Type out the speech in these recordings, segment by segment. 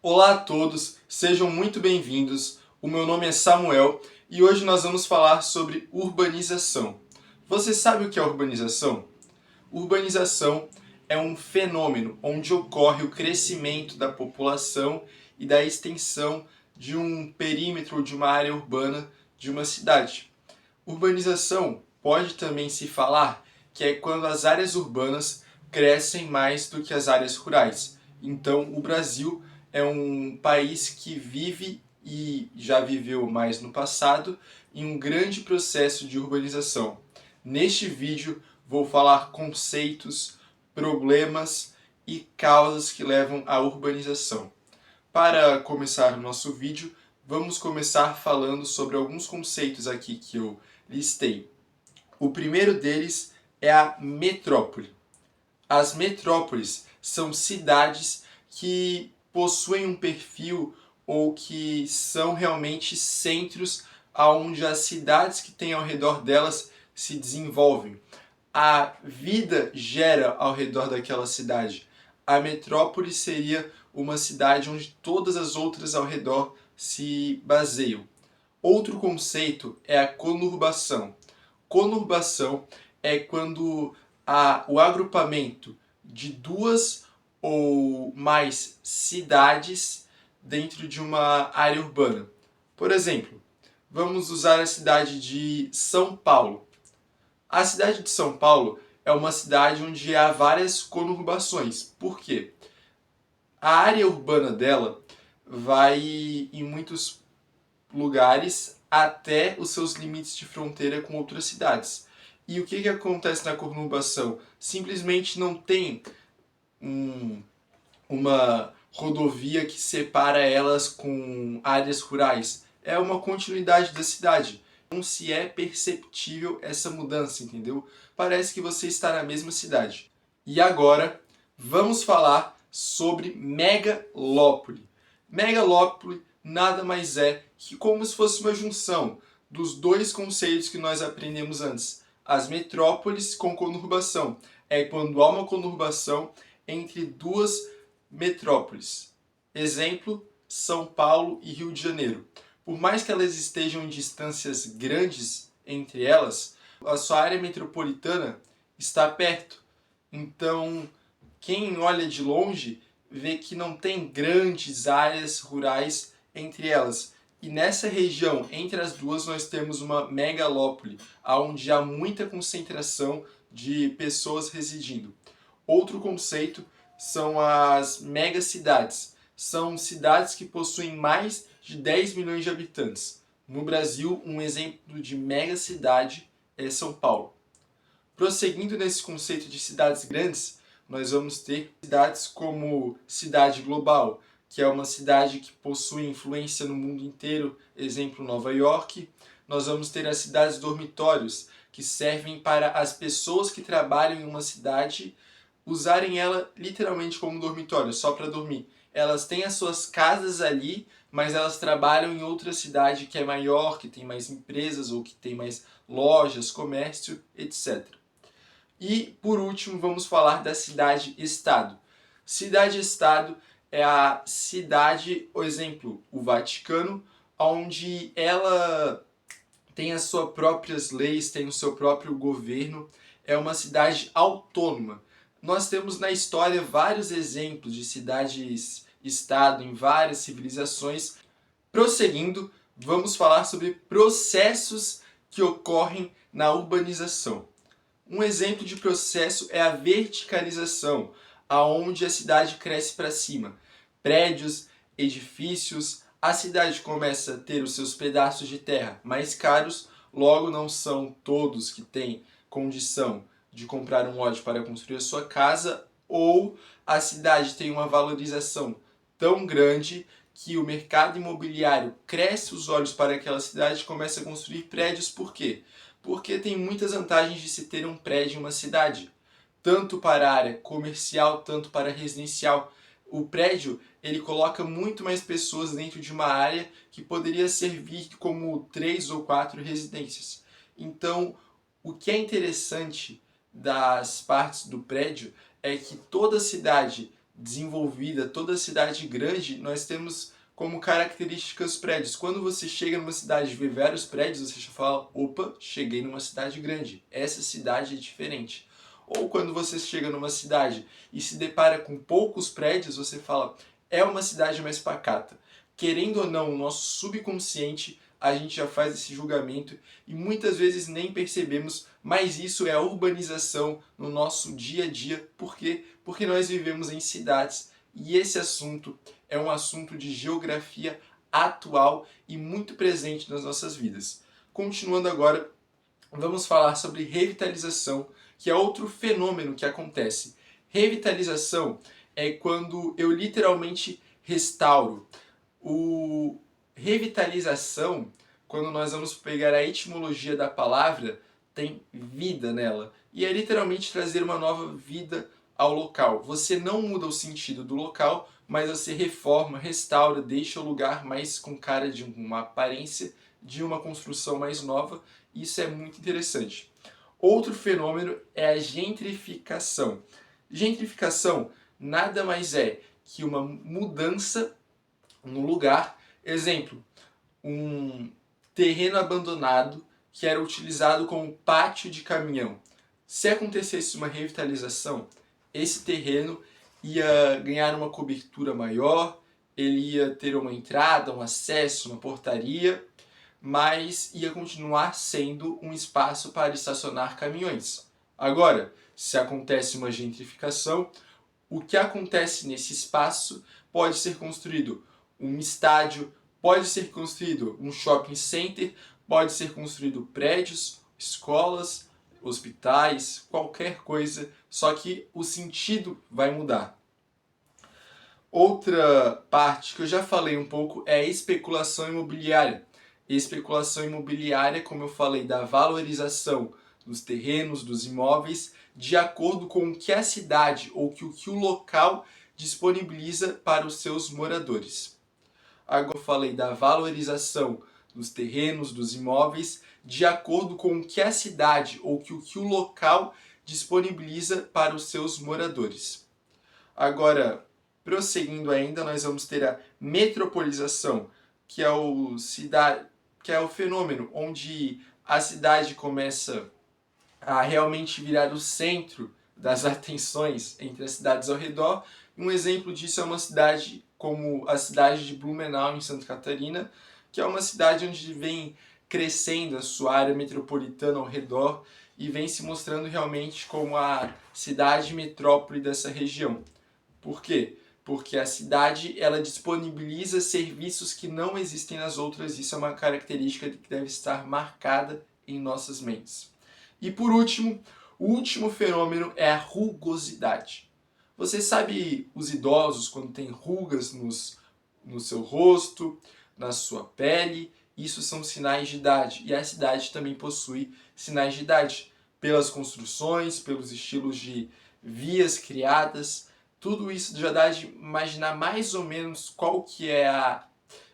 Olá a todos, sejam muito bem-vindos. O meu nome é Samuel e hoje nós vamos falar sobre urbanização. Você sabe o que é urbanização? Urbanização é um fenômeno onde ocorre o crescimento da população e da extensão de um perímetro ou de uma área urbana de uma cidade. Urbanização pode também se falar que é quando as áreas urbanas crescem mais do que as áreas rurais. Então, o Brasil é um país que vive e já viveu mais no passado em um grande processo de urbanização. Neste vídeo vou falar conceitos, problemas e causas que levam à urbanização. Para começar o nosso vídeo, vamos começar falando sobre alguns conceitos aqui que eu listei. O primeiro deles é a metrópole. As metrópoles são cidades que possuem um perfil ou que são realmente centros onde as cidades que têm ao redor delas se desenvolvem. A vida gera ao redor daquela cidade. A metrópole seria uma cidade onde todas as outras ao redor se baseiam. Outro conceito é a conurbação. Conurbação é quando o agrupamento de duas ou mais cidades dentro de uma área urbana. Por exemplo, vamos usar a cidade de São Paulo. A cidade de São Paulo é uma cidade onde há várias conurbações. Por quê? A área urbana dela vai em muitos lugares até os seus limites de fronteira com outras cidades. E o que acontece na conurbação? Simplesmente não tem uma rodovia que separa elas com áreas rurais. É uma continuidade da cidade. Não se é perceptível essa mudança, entendeu? Parece que você está na mesma cidade. E agora, vamos falar sobre megalópole. Megalópole nada mais é que como se fosse uma junção dos dois conceitos que nós aprendemos antes. As metrópoles com conurbação. É quando há uma conurbação entre duas metrópoles. Exemplo, São Paulo e Rio de Janeiro. Por mais que elas estejam em distâncias grandes entre elas, a sua área metropolitana está perto. Então, quem olha de longe vê que não tem grandes áreas rurais entre elas. E nessa região, entre as duas, nós temos uma megalópole, onde há muita concentração de pessoas residindo. Outro conceito são as megacidades. São cidades que possuem mais de 10 milhões de habitantes. No Brasil, um exemplo de megacidade é São Paulo. Prosseguindo nesse conceito de cidades grandes, nós vamos ter cidades como cidade global, que é uma cidade que possui influência no mundo inteiro, exemplo Nova York. Nós vamos ter as cidades dormitórios, que servem para as pessoas que trabalham em uma cidade usarem ela literalmente como dormitório, só para dormir. Elas têm as suas casas ali, mas elas trabalham em outra cidade que é maior, que tem mais empresas ou que tem mais lojas, comércio, etc. E, por último, vamos falar da cidade-estado. Cidade-estado é a cidade, por exemplo, o Vaticano, onde ela tem as suas próprias leis, tem o seu próprio governo, é uma cidade autônoma. Nós temos na história vários exemplos de cidades-estado em várias civilizações. Prosseguindo, vamos falar sobre processos que ocorrem na urbanização. Um exemplo de processo é a verticalização, aonde a cidade cresce para cima. Prédios, edifícios, a cidade começa a ter os seus pedaços de terra mais caros, logo não são todos que têm condição de comprar um lote para construir a sua casa, ou a cidade tem uma valorização tão grande que o mercado imobiliário cresce os olhos para aquela cidade e começa a construir prédios. Por quê? Porque tem muitas vantagens de se ter um prédio em uma cidade, tanto para a área comercial, tanto para a residencial. O prédio, ele coloca muito mais pessoas dentro de uma área que poderia servir como 3 ou 4 residências. Então, o que é interessante das partes do prédio é que toda cidade desenvolvida, toda cidade grande, nós temos como características prédios. Quando você chega numa cidade e vê vários prédios, você já fala, opa, cheguei numa cidade grande, essa cidade é diferente. Ou quando você chega numa cidade e se depara com poucos prédios, você fala, é uma cidade mais pacata. Querendo ou não, o nosso subconsciente, a gente já faz esse julgamento e muitas vezes nem percebemos, mas isso é a urbanização no nosso dia a dia. Por quê? Porque nós vivemos em cidades e esse assunto é um assunto de geografia atual e muito presente nas nossas vidas. Continuando agora, vamos falar sobre revitalização, que é outro fenômeno que acontece. Revitalização é quando eu literalmente restauro. O revitalização, quando nós vamos pegar a etimologia da palavra, tem vida nela. E é literalmente trazer uma nova vida ao local. Você não muda o sentido do local, mas você reforma, restaura, deixa o lugar mais com cara de uma aparência de uma construção mais nova. Isso é muito interessante. Outro fenômeno é a gentrificação. Gentrificação nada mais é que uma mudança no lugar. Exemplo, um terreno abandonado que era utilizado como pátio de caminhão. Se acontecesse uma revitalização, esse terreno ia ganhar uma cobertura maior, ele ia ter uma entrada, um acesso, uma portaria, mas ia continuar sendo um espaço para estacionar caminhões. Agora, se acontece uma gentrificação, o que acontece nesse espaço pode ser construído um estádio, pode ser construído um shopping center, pode ser construído prédios, escolas, hospitais, qualquer coisa, só que o sentido vai mudar. Outra parte que eu já falei um pouco é a especulação imobiliária. Especulação imobiliária, como eu falei, da valorização dos terrenos, dos imóveis, de acordo com o que a cidade ou que o local disponibiliza para os seus moradores. Agora eu falei da valorização dos terrenos, dos imóveis, de acordo com o que a cidade ou que o local disponibiliza para os seus moradores. Agora, prosseguindo ainda, nós vamos ter a metropolização, que é o fenômeno onde a cidade começa a realmente virar o centro das atenções entre as cidades ao redor. Um exemplo disso é uma cidade como a cidade de Blumenau, em Santa Catarina, que é uma cidade onde vem crescendo a sua área metropolitana ao redor e vem se mostrando realmente como a cidade metrópole dessa região. Por quê? Porque a cidade ela disponibiliza serviços que não existem nas outras. Isso é uma característica que deve estar marcada em nossas mentes. E por último, o último fenômeno é a rugosidade. Você sabe os idosos quando têm rugas no seu rosto, na sua pele? Isso são sinais de idade. E a cidade também possui sinais de idade. Pelas construções, pelos estilos de vias criadas. Tudo isso já dá de imaginar mais ou menos qual que é a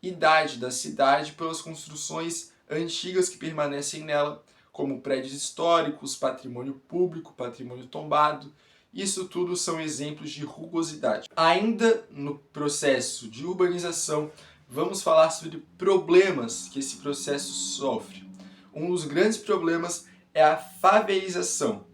idade da cidade pelas construções antigas que permanecem nela, como prédios históricos, patrimônio público, patrimônio tombado. Isso tudo são exemplos de rugosidade. Ainda no processo de urbanização, vamos falar sobre problemas que esse processo sofre. Um dos grandes problemas é a favelização.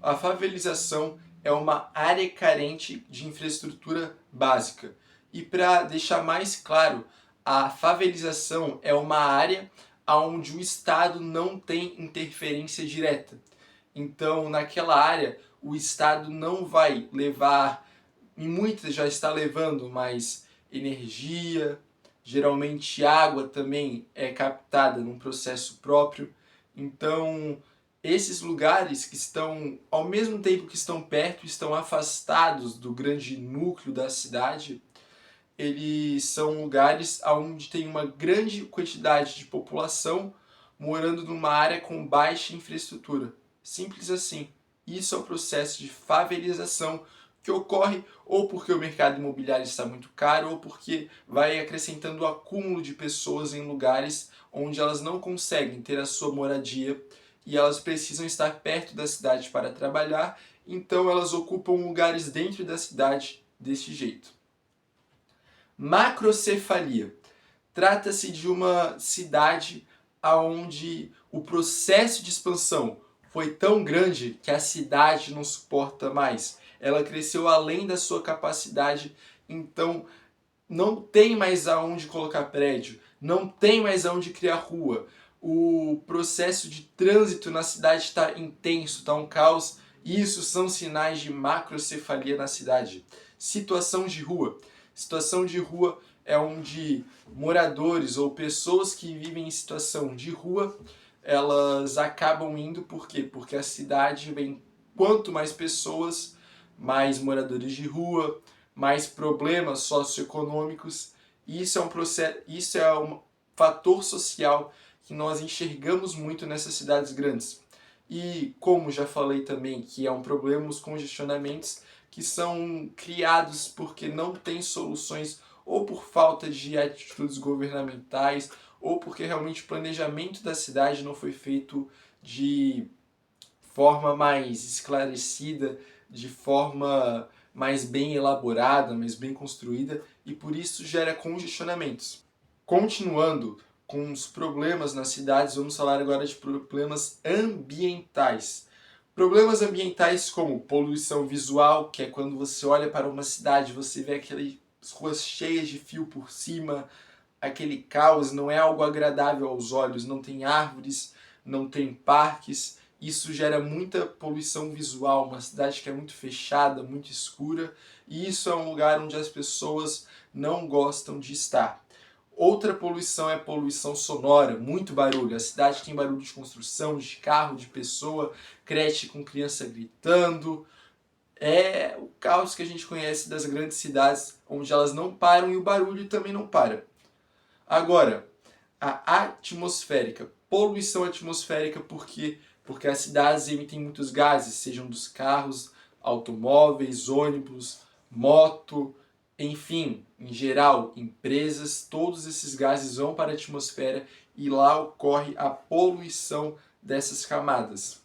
A favelização é uma área carente de infraestrutura básica. E para deixar mais claro, a favelização é uma área onde o Estado não tem interferência direta. Então, naquela área, o Estado não vai levar, e muitas já está levando, mais energia, geralmente água também é captada num processo próprio. Então, esses lugares que estão, ao mesmo tempo que estão perto, estão afastados do grande núcleo da cidade, eles são lugares onde tem uma grande quantidade de população morando numa área com baixa infraestrutura. Simples assim. Isso é o processo de favelização que ocorre ou porque o mercado imobiliário está muito caro ou porque vai acrescentando o acúmulo de pessoas em lugares onde elas não conseguem ter a sua moradia e elas precisam estar perto da cidade para trabalhar, então elas ocupam lugares dentro da cidade desse jeito. Macrocefalia. Trata-se de uma cidade onde o processo de expansão foi tão grande que a cidade não suporta mais. Ela cresceu além da sua capacidade, então não tem mais aonde colocar prédio, não tem mais aonde criar rua. O processo de trânsito na cidade está intenso, está um caos. Isso são sinais de macrocefalia na cidade. Situação de rua. Situação de rua é onde moradores ou pessoas que vivem em situação de rua, elas acabam indo, por quê? Porque a cidade vem, quanto mais pessoas, mais moradores de rua, mais problemas socioeconômicos. Isso é um processo, isso é um fator social que nós enxergamos muito nessas cidades grandes. E como já falei também que é um problema os congestionamentos que são criados porque não tem soluções ou por falta de atitudes governamentais ou porque realmente o planejamento da cidade não foi feito de forma mais esclarecida, de forma mais bem elaborada, mais bem construída, e por isso gera congestionamentos. Continuando com os problemas nas cidades, vamos falar agora de problemas ambientais. Problemas ambientais como poluição visual, que é quando você olha para uma cidade, você vê aquelas ruas cheias de fio por cima, aquele caos, não é algo agradável aos olhos, não tem árvores, não tem parques. Isso gera muita poluição visual, uma cidade que é muito fechada, muito escura, e isso é um lugar onde as pessoas não gostam de estar. Outra poluição é a poluição sonora, muito barulho. A cidade tem barulho de construção, de carro, de pessoa, creche com criança gritando. É o caos que a gente conhece das grandes cidades, onde elas não param e o barulho também não para. Agora, a atmosférica, poluição atmosférica, por quê? Porque as cidades emitem muitos gases, sejam dos carros, automóveis, ônibus, moto, enfim, em geral, empresas, todos esses gases vão para a atmosfera e lá ocorre a poluição dessas camadas.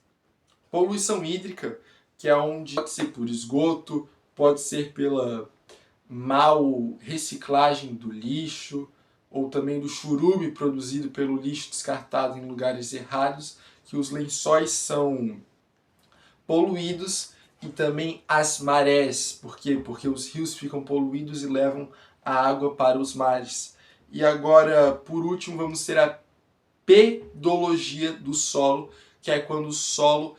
Poluição hídrica, que é onde pode ser por esgoto, pode ser pela mal reciclagem do lixo, ou também do churume produzido pelo lixo descartado em lugares errados, que os lençóis são poluídos, e também as marés. Por quê? Porque os rios ficam poluídos e levam a água para os mares. E agora, por último, vamos ter a pedologia do solo, que é quando o solo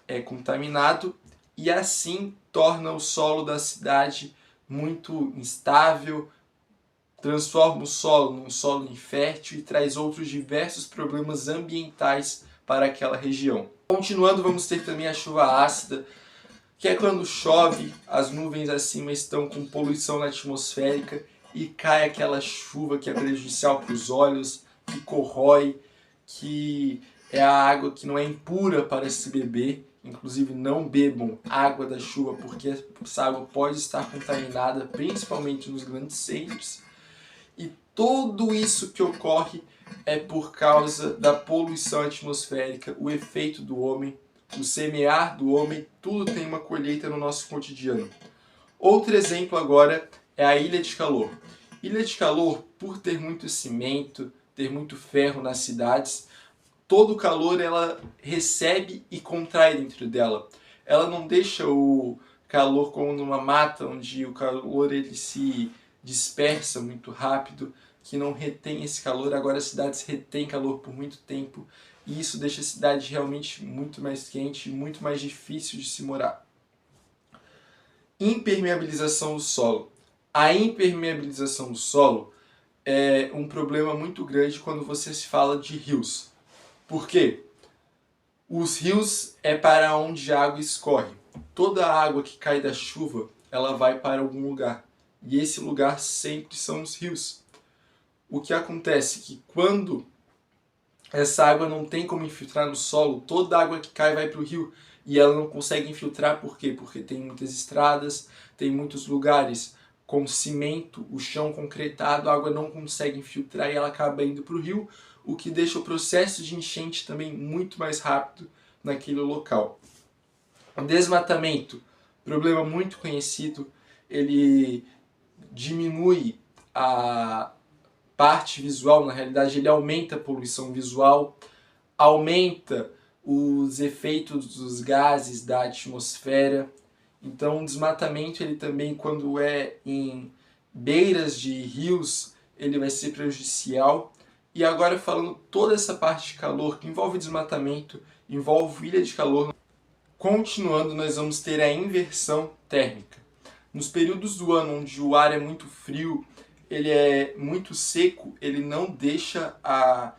é contaminado e assim torna o solo da cidade muito instável, transforma o solo num solo infértil e traz outros diversos problemas ambientais para aquela região. Continuando, vamos ter também a chuva ácida, que é quando chove, as nuvens acima estão com poluição atmosférica e cai aquela chuva que é prejudicial para os olhos, que corrói, que é a água que não é impura para se beber. Inclusive, não bebam água da chuva, porque essa água pode estar contaminada, principalmente nos grandes centros. E tudo isso que ocorre é por causa da poluição atmosférica, o efeito do homem, o semear do homem, tudo tem uma colheita no nosso cotidiano. Outro exemplo agora é a Ilha de Calor. Ilha de Calor, por ter muito cimento, ter muito ferro nas cidades, todo o calor ela recebe e contrai dentro dela. Ela não deixa o calor como numa mata, onde o calor ele se dispersa muito rápido, que não retém esse calor. Agora as cidades retêm calor por muito tempo e isso deixa a cidade realmente muito mais quente e muito mais difícil de se morar. Impermeabilização do solo. A impermeabilização do solo é um problema muito grande quando você se fala de rios. Por quê? Os rios é para onde a água escorre. Toda a água que cai da chuva, ela vai para algum lugar. E esse lugar sempre são os rios. O que acontece é que quando essa água não tem como infiltrar no solo, toda a água que cai vai para o rio e ela não consegue infiltrar. Por quê? Porque tem muitas estradas, tem muitos lugares com cimento, o chão concretado, a água não consegue infiltrar e ela acaba indo para o rio, o que deixa o processo de enchente também muito mais rápido naquele local. O desmatamento, problema muito conhecido, ele diminui a parte visual, na realidade ele aumenta a poluição visual, aumenta os efeitos dos gases da atmosfera. Então o desmatamento, ele também, quando é em beiras de rios, ele vai ser prejudicial. E agora falando toda essa parte de calor que envolve desmatamento, envolve ilha de calor, continuando, nós vamos ter a inversão térmica. Nos períodos do ano onde o ar é muito frio, ele é muito seco, ele não deixa a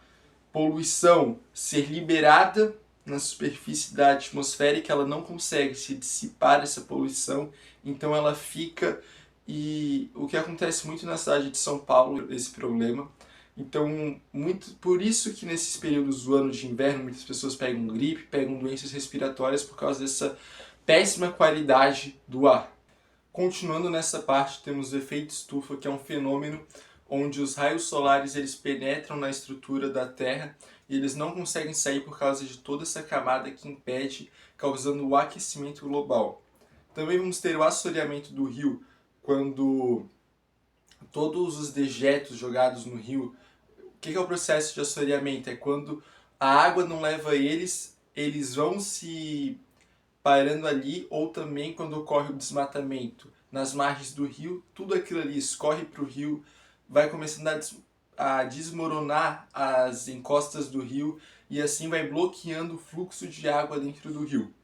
poluição ser liberada na superfície da atmosférica, ela não consegue se dissipar essa poluição, então ela fica, e o que acontece muito na cidade de São Paulo, esse problema. Então, por isso que nesses períodos do ano de inverno muitas pessoas pegam gripe, pegam doenças respiratórias por causa dessa péssima qualidade do ar. Continuando nessa parte, temos o efeito estufa, que é um fenômeno onde os raios solares eles penetram na estrutura da Terra e eles não conseguem sair por causa de toda essa camada que impede, causando o aquecimento global. Também vamos ter o assoreamento do rio, quando todos os dejetos jogados no rio. O que é o processo de assoreamento? É quando a água não leva eles vão se parando ali, ou também quando ocorre o desmatamento nas margens do rio, tudo aquilo ali escorre para o rio, vai começando a desmoronar as encostas do rio e assim vai bloqueando o fluxo de água dentro do rio.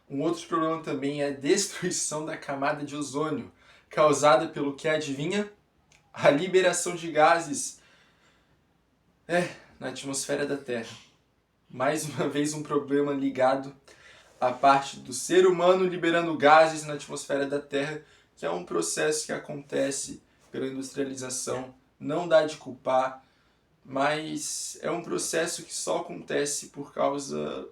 Um outro problema também é a destruição da camada de ozônio, causada pelo que adivinha? A liberação de gases na atmosfera da Terra. Mais uma vez um problema ligado à parte do ser humano liberando gases na atmosfera da Terra, que é um processo que acontece pela industrialização, não dá de culpar, mas é um processo que só acontece por causa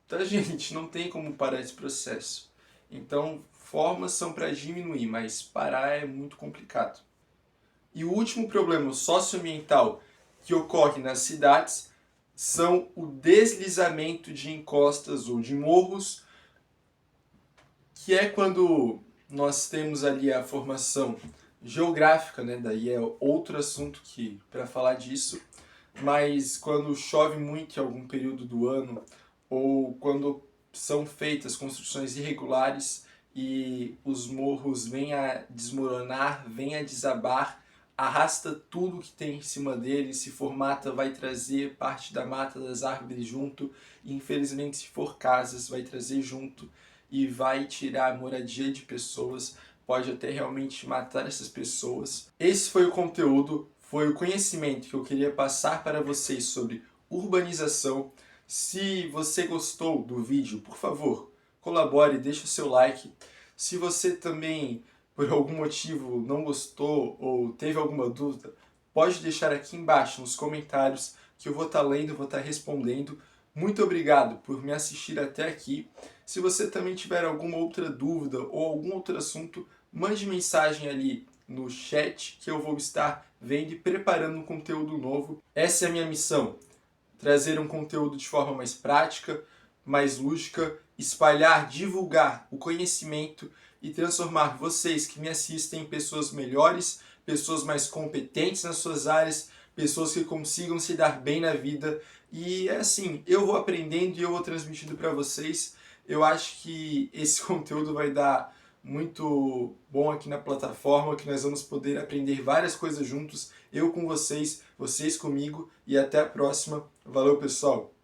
da gente, não tem como parar esse processo. Então, formas são para diminuir, mas parar é muito complicado. E o último problema socioambiental que ocorre nas cidades são o deslizamento de encostas ou de morros, que é quando nós temos ali a formação geográfica, né? Daí é outro assunto que para falar disso, mas quando chove muito em algum período do ano, ou quando são feitas construções irregulares e os morros vêm a desmoronar, vêm a desabar, arrasta tudo que tem em cima dele, se for mata vai trazer parte da mata das árvores junto, e infelizmente se for casas vai trazer junto e vai tirar a moradia de pessoas, pode até realmente matar essas pessoas. Esse foi o conteúdo, foi o conhecimento que eu queria passar para vocês sobre urbanização. Se você gostou do vídeo, por favor, colabore, deixe o seu like. Se você também, por algum motivo, não gostou ou teve alguma dúvida, pode deixar aqui embaixo nos comentários que eu vou estar lendo, vou estar respondendo. Muito obrigado por me assistir até aqui. Se você também tiver alguma outra dúvida ou algum outro assunto, mande mensagem ali no chat que eu vou estar vendo e preparando um conteúdo novo. Essa é a minha missão. Trazer um conteúdo de forma mais prática, mais lúdica, espalhar, divulgar o conhecimento e transformar vocês que me assistem em pessoas melhores, pessoas mais competentes nas suas áreas, pessoas que consigam se dar bem na vida. E é assim, eu vou aprendendo e eu vou transmitindo para vocês. Eu acho que esse conteúdo vai dar muito bom aqui na plataforma, que nós vamos poder aprender várias coisas juntos, eu com vocês, vocês comigo, e até a próxima. Valeu, pessoal!